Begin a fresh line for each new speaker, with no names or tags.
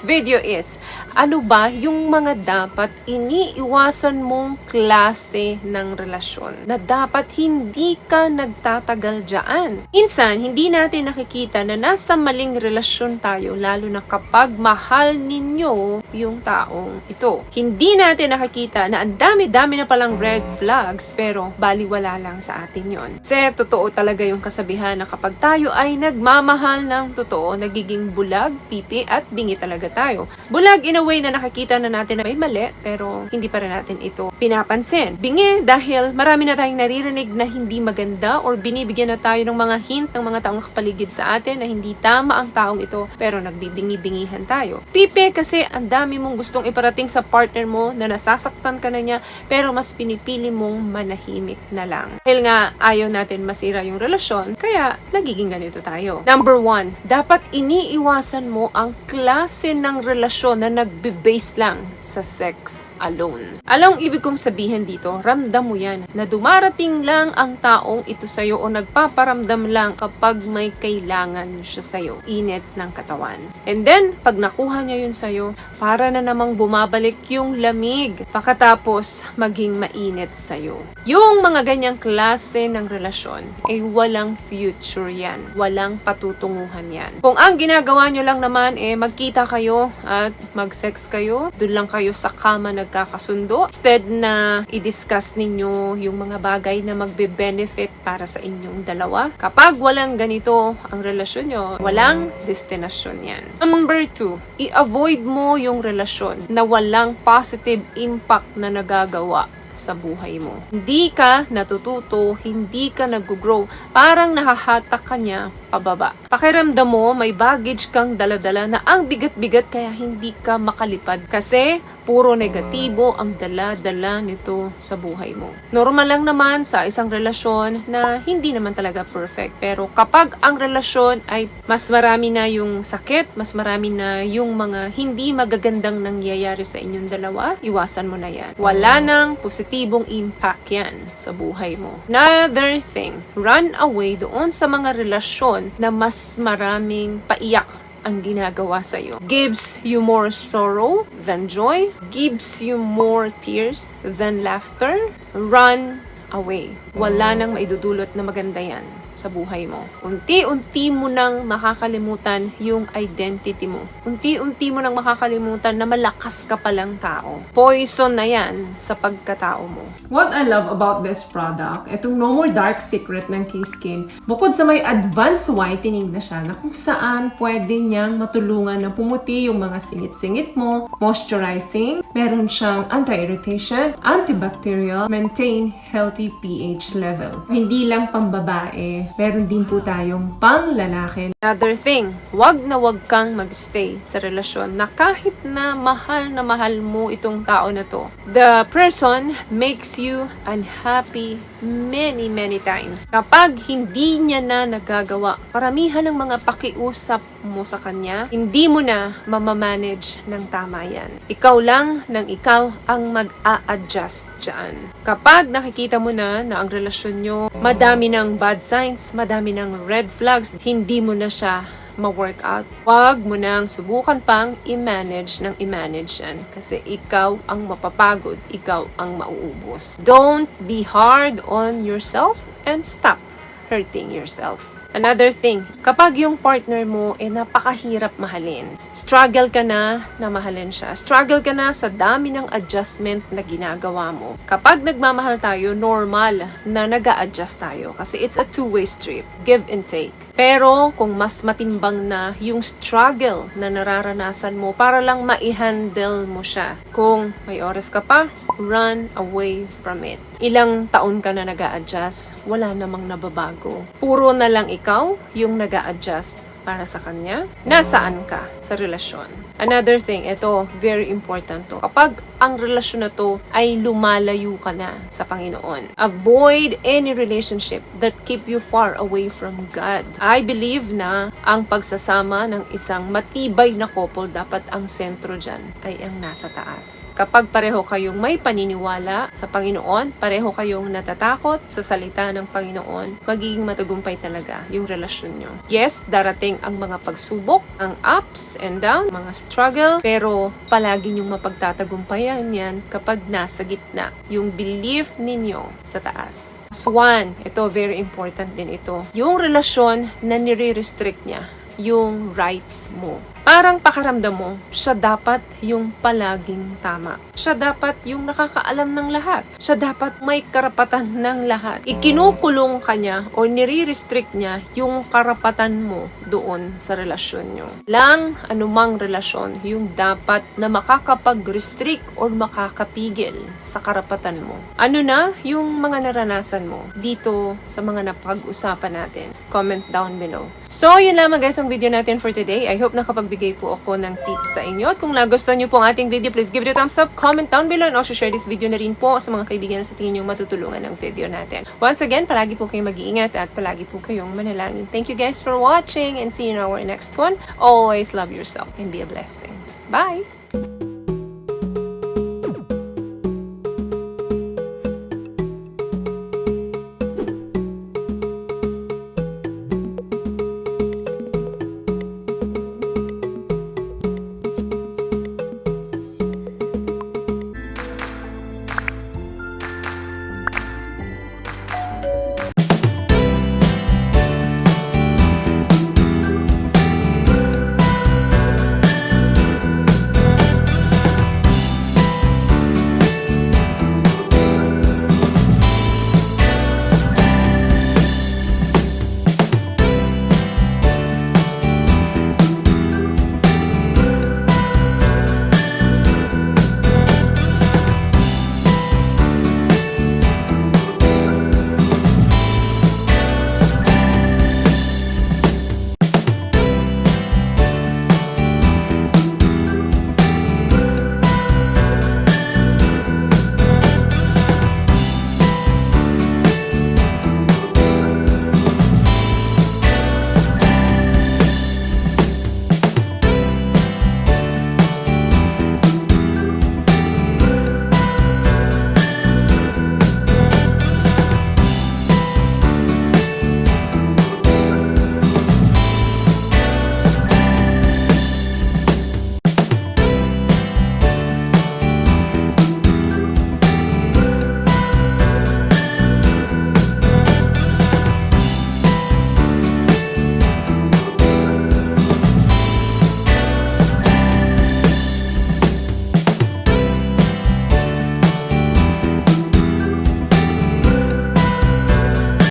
this video is, ano ba yung mga dapat iniiwasan mong klase ng relasyon na dapat hindi ka nagtatagal dyan? Minsan, hindi natin nakikita na nasa maling relasyon tayo, lalo na kapag mahal ninyo yung taong ito. Hindi natin nakikita na ang dami-dami na palang red flags, pero baliwala lang sa atin yon. Kasi totoo talaga yung kasabihan na kapag tayo ay nagmamahal ng totoo, nagiging bulag, pipi at bingi talaga tayo. Bulag in a way na nakikita na natin na may mali, pero hindi pa rin natin ito pinapansin. Bingi dahil marami na tayong naririnig na hindi maganda or binibigyan na tayo ng mga hint ng mga taong nakapaligid sa atin na hindi tama ang taong ito, pero nagbibingi-bingihan tayo. Pipi kasi ang dami mong gustong iparating sa partner mo na nasasaktan ka na niya, pero mas pinipili mong manahimik na lang. Dahil nga ayaw natin masira yung relasyon, kaya nagiging ganito tayo. Number 1, dapat iniiwasan mo ang klase ng relasyon na nagbe-base lang sa sex alone. Alam ibig kong sabihin dito, ramdam mo yan, na dumarating lang ang taong ito sa'yo o nagpaparamdam lang kapag may kailangan siya sa'yo. Init ng katawan. And then, pag nakuha niya yun sa'yo, para na namang bumabalik yung lamig, pagkatapos maging mainit sa'yo. Yung mga ganyang klase ng relasyon ay walang future yan. Walang patutunguhan yan. Kung ang ginagawa nyo lang naman magkita kayo at mag-sex kayo, dun lang kayo sa kama nagkakasundo, instead na i-discuss ninyo yung mga bagay na magbe-benefit para sa inyong dalawa. Kapag walang ganito ang relasyon nyo, walang destinasyon yan. Number 2, i-avoid mo yung relasyon na walang positive impact na nagagawa sa buhay mo. Hindi ka natututo, hindi ka nag-grow, parang nahahatak ka niya pababa. Pakiramdam mo, may baggage kang daladala na ang bigat-bigat kaya hindi ka makalipad kasi puro negatibo ang dala-dala nito sa buhay mo. Normal lang naman sa isang relasyon na hindi naman talaga perfect, pero kapag ang relasyon ay mas marami na yung sakit, mas marami na yung mga hindi magagandang nangyayari sa inyong dalawa, iwasan mo na yan. Wala nang positibong impact yan sa buhay mo. Another thing, run away doon sa mga relasyon na mas maraming paiyak ang ginagawa sa'yo. Gives you more sorrow than joy. Gives you more tears than laughter. Run away. Wala nang maidudulot na maganda yan sa buhay mo. Unti-unti mo nang makakalimutan yung identity mo. Unti-unti mo nang makakalimutan na malakas ka palang tao. Poison na yan sa pagkatao mo.
What I love about this product, itong No More Dark Secret ng K-Skin, bukod sa may advanced whitening na siya, na kung saan pwede niyang matulungan na pumuti yung mga singit-singit mo, moisturizing, meron siyang anti-irritation, antibacterial, maintain healthy pH level. Hindi lang pambabae, meron din po tayong pang lalaki.
Another thing, wag na wag kang magstay sa relasyon na kahit na mahal mo itong tao na to. The person makes you unhappy many times. Kapag hindi niya na nagagawa, karamihan ng mga pakiusap mo sa kanya, hindi mo na mamamanage ng tama yan. Ikaw lang ng ikaw ang mag-a-adjust dyan. Kapag nakikita mo na ang relasyon nyo, madami ng bad signs, madami ng red flags, hindi mo na siya ma-workout. Huwag mo nang subukan pang i-manage yan. Kasi ikaw ang mapapagod, ikaw ang mauubos. Don't be hard on yourself and stop hurting yourself. Another thing, kapag yung partner mo napakahirap mahalin, struggle ka na mahalin siya. Struggle ka na sa dami ng adjustment na ginagawa mo. Kapag nagmamahal tayo, normal na nag-a-adjust tayo. Kasi it's a two-way street. Give and take. Pero kung mas matimbang na yung struggle na nararanasan mo para lang ma-handle mo siya. Kung may oras ka pa, run away from it. Ilang taon ka na nag-a-adjust, wala namang nababago. Puro na lang ikaw yung nag-a-adjust para sa kanya. Nasaan ka sa relasyon? Another thing, ito, very important to. Kapag ang relasyon na to ay lumalayo ka na sa Panginoon, avoid any relationship that keep you far away from God. I believe na ang pagsasama ng isang matibay na couple, dapat ang sentro dyan ay ang nasa taas. Kapag pareho kayong may paniniwala sa Panginoon, pareho kayong natatakot sa salita ng Panginoon, magiging matagumpay talaga yung relasyon nyo. Yes, darating ang mga pagsubok, ang ups and downs, mga struggle, pero palagi niyong mapagtatagumpayan yan kapag nasa gitna. Yung belief ninyo sa taas. One, ito very important din ito. Yung relasyon na nire-restrict niya yung rights mo. Parang pakaramdam mo, siya dapat yung palaging tama. Siya dapat yung nakakaalam ng lahat. Siya dapat may karapatan ng lahat. Ikinukulong ka niya o nire-restrict niya yung karapatan mo doon sa relasyon nyo. Lang anumang relasyon yung dapat na makakapag-restrict or makakapigil sa karapatan mo. Ano na yung mga naranasan mo dito sa mga napag-usapan natin? Comment down below. So, yun lamang guys ang video natin for today. I hope nakapagbigay po ako ng tips sa inyo. At kung nagustuhan nyo po ang ating video, please give it a thumbs up, comment down below, and also share this video na rin po sa mga kaibigan na sa tingin nyo matutulungan ng video natin. Once again, palagi po kayong mag-iingat at palagi po kayong manalangin. Thank you guys for watching and see you in our next one. Always love yourself and be a blessing. Bye!